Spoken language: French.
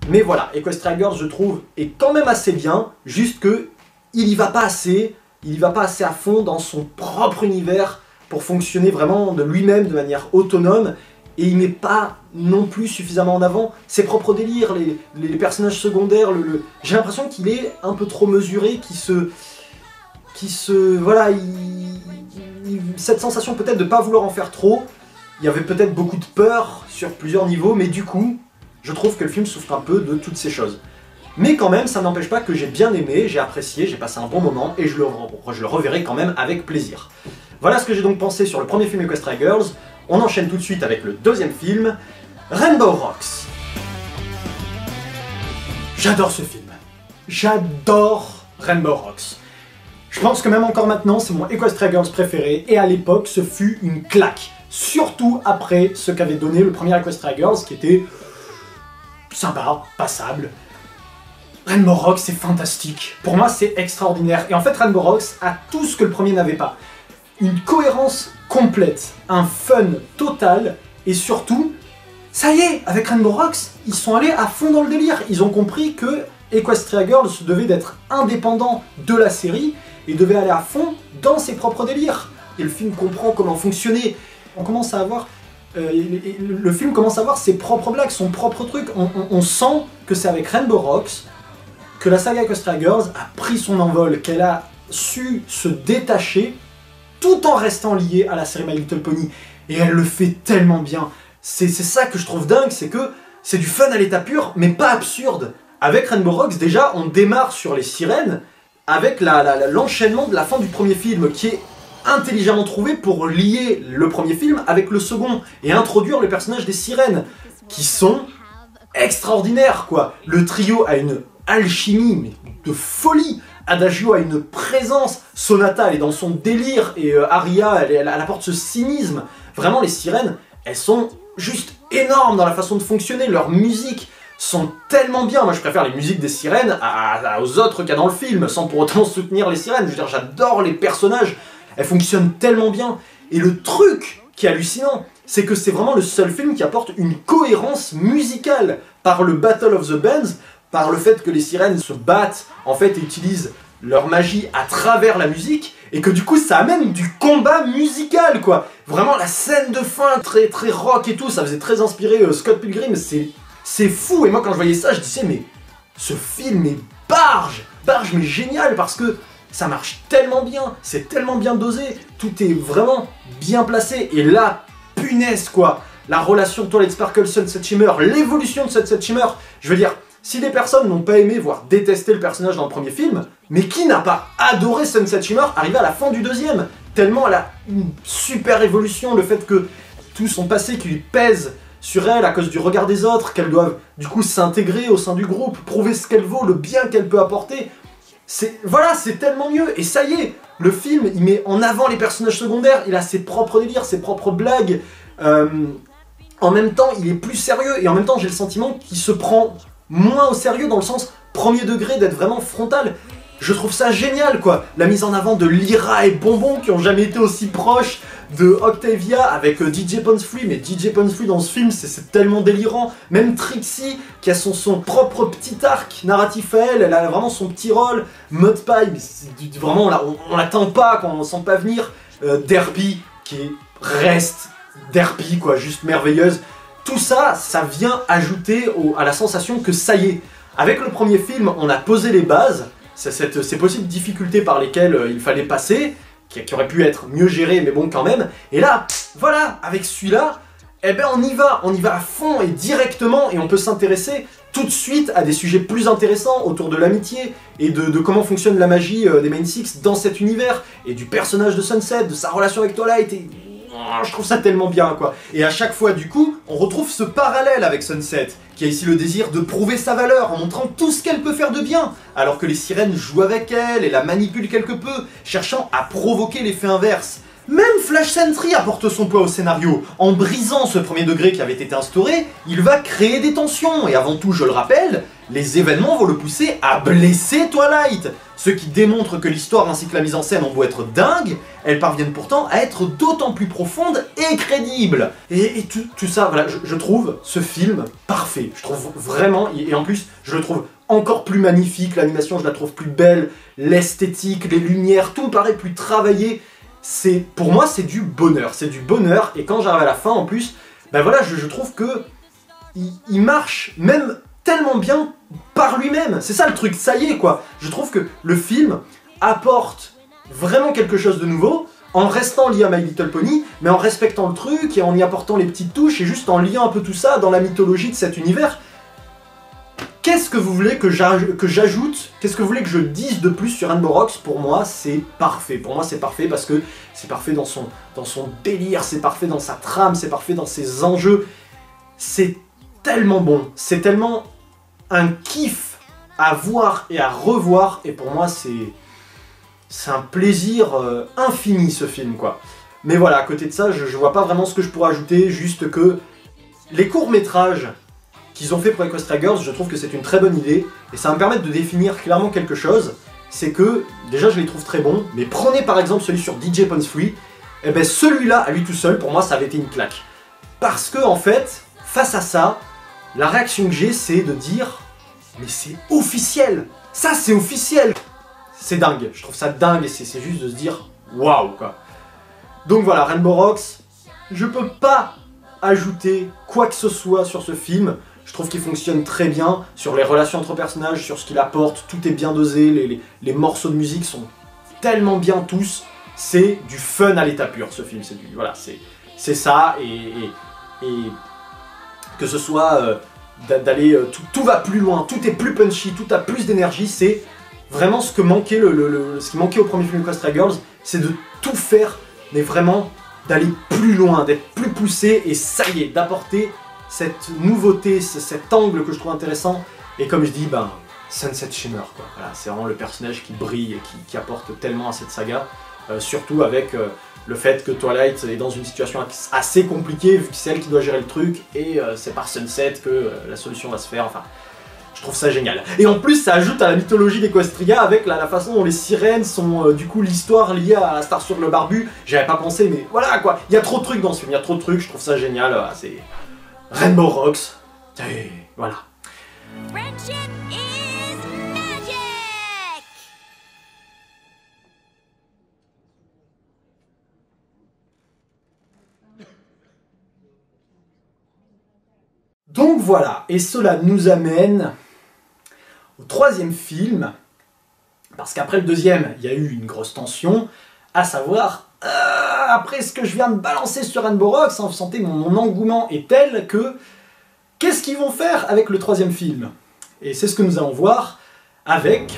Mais voilà, Equestria Girls, je trouve, est quand même assez bien, juste que il y va pas assez à fond dans son propre univers pour fonctionner vraiment de lui-même de manière autonome, et il met pas non plus suffisamment en avant ses propres délires, les personnages secondaires, j'ai l'impression qu'il est un peu trop mesuré, voilà, cette sensation peut-être de pas vouloir en faire trop. Il y avait peut-être beaucoup de peur sur plusieurs niveaux, mais du coup, je trouve que le film souffre un peu de toutes ces choses. Mais quand même, ça n'empêche pas que j'ai bien aimé, j'ai apprécié, j'ai passé un bon moment, et je le reverrai quand même avec plaisir. Voilà ce que j'ai donc pensé sur le premier film Equestria Girls. On enchaîne tout de suite avec le deuxième film, Rainbow Rocks. J'adore ce film. J'adore Rainbow Rocks. Je pense que même encore maintenant, c'est mon Equestria Girls préféré, et à l'époque, ce fut une claque. Surtout après ce qu'avait donné le premier Equestria Girls, qui était sympa, passable. Rainbow Rocks, c'est fantastique. Pour moi, c'est extraordinaire. Et en fait, Rainbow Rocks a tout ce que le premier n'avait pas. Une cohérence complète, un fun total, et surtout, ça y est, avec Rainbow Rocks, ils sont allés à fond dans le délire. Ils ont compris que Equestria Girls devait d'être indépendant de la série, et devait aller à fond dans ses propres délires. Et le film comprend comment fonctionner. On commence à avoir... le film commence à avoir ses propres blagues, son propre truc. On sent que c'est avec Rainbow Rocks que la saga Equestria Girls a pris son envol, qu'elle a su se détacher tout en restant liée à la série My Little Pony. Et elle le fait tellement bien. C'est ça que je trouve dingue, c'est que c'est du fun à l'état pur, mais pas absurde. Avec Rainbow Rocks, déjà, on démarre sur les sirènes avec l'enchaînement de la fin du premier film, qui est intelligemment trouvé pour lier le premier film avec le second, et introduire le personnage des sirènes, qui sont extraordinaires, quoi. Le trio a une alchimie, mais de folie. Adagio a une présence, Sonata elle est dans son délire, et Aria elle apporte ce cynisme. Vraiment, les sirènes, elles sont juste énormes dans la façon de fonctionner, leur musique sont tellement bien. Moi je préfère les musiques des sirènes aux autres qu'il y a dans le film, sans pour autant soutenir les sirènes. Je veux dire, j'adore les personnages, elles fonctionnent tellement bien. Et le truc qui est hallucinant, c'est que c'est vraiment le seul film qui apporte une cohérence musicale par le Battle of the Bands, par le fait que les sirènes se battent en fait et utilisent leur magie à travers la musique, et que du coup ça amène du combat musical, quoi. Vraiment la scène de fin très rock et tout, ça faisait très inspiré Scott Pilgrim, c'est fou. Et moi quand je voyais ça, je disais mais ce film est barge mais génial, parce que ça marche tellement bien, c'est tellement bien dosé, tout est vraiment bien placé. Et là, punaise quoi, la relation Twilight Sparkle Sunset Shimmer, l'évolution de Sunset Shimmer, je veux dire, si des personnes n'ont pas aimé, voire détesté le personnage dans le premier film, mais qui n'a pas adoré Sunset Shimmer arrivé à la fin du deuxième? Tellement elle a une super évolution, le fait que tout son passé qui lui pèse sur elle à cause du regard des autres, qu'elle doive du coup s'intégrer au sein du groupe, prouver ce qu'elle vaut, le bien qu'elle peut apporter. Voilà, c'est tellement mieux, et ça y est, le film, il met en avant les personnages secondaires, il a ses propres délires, ses propres blagues, en même temps, il est plus sérieux, et en même temps, j'ai le sentiment qu'il se prend moins au sérieux dans le sens premier degré, d'être vraiment frontal. Je trouve ça génial, quoi. La mise en avant de Lyra et Bonbon, qui ont jamais été aussi proches, de Octavia avec DJ Ponsfree, mais DJ Ponsfree dans ce film, c'est tellement délirant. Même Trixie, qui a son propre petit arc narratif à elle, elle a vraiment son petit rôle. Mudpie, vraiment, on l'attend pas, quand on sent pas venir. Derpy, qui reste Derpy, quoi, juste merveilleuse. Tout ça, ça vient ajouter à la sensation que ça y est. Avec le premier film, on a posé les bases, ces possibles difficultés par lesquelles il fallait passer, qui auraient pu être mieux gérées, mais bon quand même. Et là, voilà, avec celui-là, eh ben on y va à fond et directement, et on peut s'intéresser tout de suite à des sujets plus intéressants autour de l'amitié, et de comment fonctionne la magie des Main Six dans cet univers, et du personnage de Sunset, de sa relation avec Twilight, et... je trouve ça tellement bien, quoi. Et à chaque fois, du coup, on retrouve ce parallèle avec Sunset, qui a ici le désir de prouver sa valeur en montrant tout ce qu'elle peut faire de bien, alors que les sirènes jouent avec elle et la manipulent quelque peu, cherchant à provoquer l'effet inverse. Même Flash Sentry apporte son poids au scénario. En brisant ce premier degré qui avait été instauré, il va créer des tensions, et avant tout, je le rappelle, les événements vont le pousser à blesser Twilight. Ce qui démontre que l'histoire ainsi que la mise en scène ont beau être dingues, elles parviennent pourtant à être d'autant plus profondes et crédibles. Et tout ça, voilà, je trouve ce film parfait. Je trouve vraiment, et en plus, je le trouve encore plus magnifique, l'animation je la trouve plus belle, l'esthétique, les lumières, tout me paraît plus travaillé. Pour moi c'est du bonheur, et quand j'arrive à la fin en plus, ben voilà, je trouve que il marche même tellement bien par lui-même, c'est ça le truc, ça y est quoi. Je trouve que le film apporte vraiment quelque chose de nouveau, en restant lié à My Little Pony, mais en respectant le truc, et en y apportant les petites touches, et juste en liant un peu tout ça dans la mythologie de cet univers. Qu'est-ce que vous voulez que j'ajoute? Qu'est-ce que vous voulez que je dise de plus sur Rainbow Rocks? Pour moi, c'est parfait. Pour moi, c'est parfait parce que c'est parfait dans son délire, c'est parfait dans sa trame, c'est parfait dans ses enjeux. C'est tellement bon, c'est tellement un kiff à voir et à revoir, et pour moi, c'est un plaisir infini ce film, quoi. Mais voilà, à côté de ça, je vois pas vraiment ce que je pourrais ajouter, juste que les courts-métrages qu'ils ont fait pour Equestria Girls, je trouve que c'est une très bonne idée, et ça va me permettre de définir clairement quelque chose, c'est que, déjà je les trouve très bons, mais prenez par exemple celui sur DJ Pons Free, et ben celui-là, à lui tout seul, pour moi ça avait été une claque. Parce que en fait, face à ça, la réaction que j'ai c'est de dire, mais c'est officiel, ça c'est officiel. C'est dingue, je trouve ça dingue, et c'est juste de se dire, waouh quoi. Donc voilà, Rainbow Rocks, je peux pas ajouter quoi que ce soit sur ce film. Je trouve qu'il fonctionne très bien sur les relations entre personnages, sur ce qu'il apporte, tout est bien dosé, les morceaux de musique sont tellement bien tous, c'est du fun à l'état pur ce film, voilà, c'est ça, et que ce soit d'aller, tout va plus loin, tout est plus punchy, tout a plus d'énergie, c'est vraiment ce que manquait, ce qui manquait au premier film Equestria Girls, c'est de tout faire, mais vraiment d'aller plus loin, d'être plus poussé, et ça y est, d'apporter cette nouveauté, cet angle que je trouve intéressant, et comme je dis, ben, Sunset Shimmer, quoi. Voilà, c'est vraiment le personnage qui brille et qui apporte tellement à cette saga, surtout avec le fait que Twilight est dans une situation assez compliquée, vu que c'est elle qui doit gérer le truc, et c'est par Sunset que la solution va se faire, enfin, je trouve ça génial. Et en plus, ça ajoute à la mythologie d'Equestria avec la façon dont les sirènes sont, du coup, l'histoire liée à Starsur le Barbu, j'avais pas pensé, mais voilà, quoi, il y a trop de trucs dans ce film, il y a trop de trucs, je trouve ça génial, c'est... Rainbow Rocks, et voilà. Friendship is magic. Donc voilà, et cela nous amène au troisième film, parce qu'après le deuxième, il y a eu une grosse tension, à savoir... après ce que je viens de balancer sur Rainbow Rocks, vous sentez mon engouement est tel que... Qu'est-ce qu'ils vont faire avec le troisième film? Et c'est ce que nous allons voir avec